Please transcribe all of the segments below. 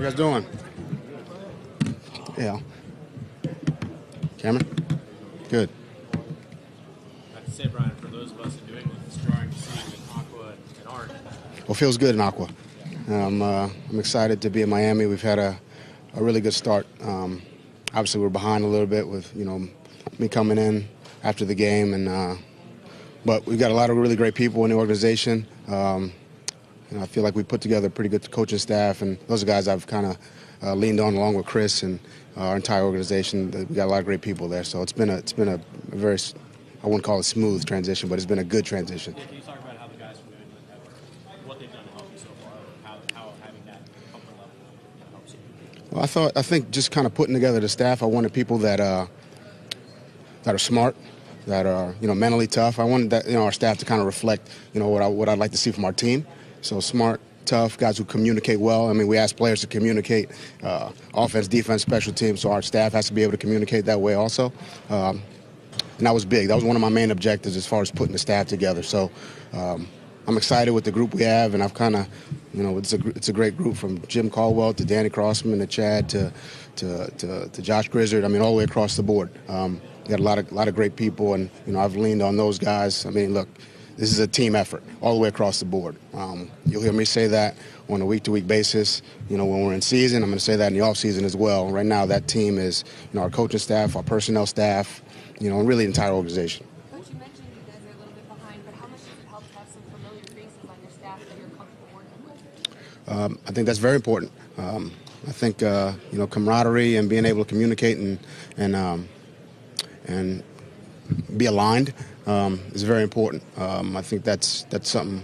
you guys doing? Yeah. Cameron? Good. I have to say, Brian, for those of us in New England, it's jarring to see with Aqua and orange. Well, it feels good in Aqua. I'm excited to be in Miami. We've had a really good start. Obviously, we're behind a little bit with me coming in after the game, but we've got a lot of really great people in the organization. I feel like we put together a pretty good coaching staff, and those are guys I've kind of leaned on along with Chris and our entire organization. We got a lot of great people there, so it's been a very, I wouldn't call it smooth transition, but it's been a good transition. Yeah, can you talk about how the guys from New England have, what they've done to help you so far, how having that comfort level helps you? Well, I think just kind of putting together the staff, I wanted people that are smart, that are mentally tough. I wanted that our staff to kind of reflect what I'd like to see from our team. So smart, tough guys who communicate well. I mean, we ask players to communicate, offense, defense, special teams. So our staff has to be able to communicate that way also. And that was big. That was one of my main objectives as far as putting the staff together. So I'm excited with the group we have, and I've kind of, it's a great group from Jim Caldwell to Danny Crossman to Chad to Josh Grizzard. I mean, all the way across the board. We got a lot of great people, and I've leaned on those guys. I mean, look, this is a team effort all the way across the board. You'll hear me say that on a week-to-week basis. When we're in season, I'm going to say that in the off-season as well. Right now, that team is our coaching staff, our personnel staff, and really the entire organization. Coach, you mentioned you guys are a little bit behind, but how much does it help to have some familiar faces on your staff that you're comfortable working with? I think that's very important. I think camaraderie and being able to communicate and be aligned is very important. I think that's something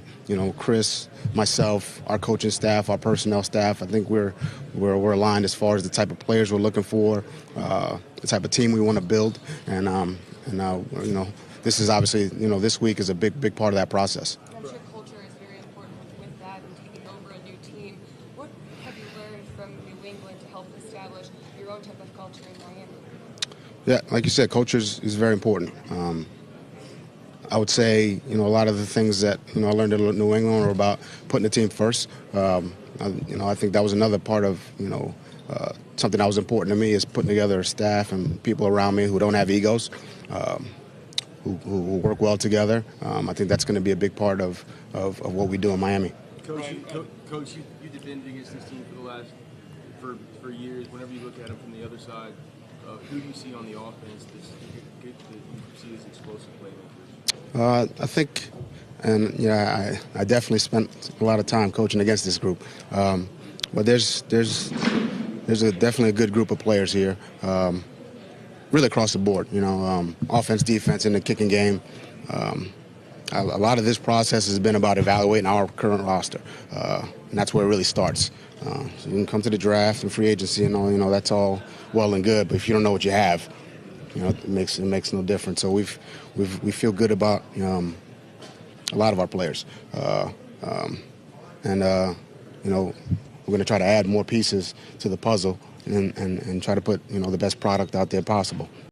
Chris, myself, our coaching staff, our personnel staff. I think we're aligned as far as the type of players we're looking for, the type of team we want to build, and this is obviously this week is a big part of that process. I'm sure culture is very important with that and taking over a new team. What have you learned from New England to help establish your own type of culture in Miami? Yeah, like you said, culture is very important. I would say, a lot of the things that, I learned in New England were about putting the team first. I think that was another part of, something that was important to me is putting together a staff and people around me who don't have egos, who work well together. I think that's going to be a big part of what we do in Miami. Coach, you defended against this team for years. Whenever you look at them from the other side, who do you see on the offense that you see as explosive playmakers? I think, and I definitely spent a lot of time coaching against this group. But there's definitely a good group of players here, really across the board. Offense, defense, and the kicking game. A lot of this process has been about evaluating our current roster, and that's where it really starts. So you can come to the draft and free agency and all, that's all well and good, but if you don't know what you have, it makes no difference. So we feel good about a lot of our players, and we're going to try to add more pieces to the puzzle and try to put the best product out there possible.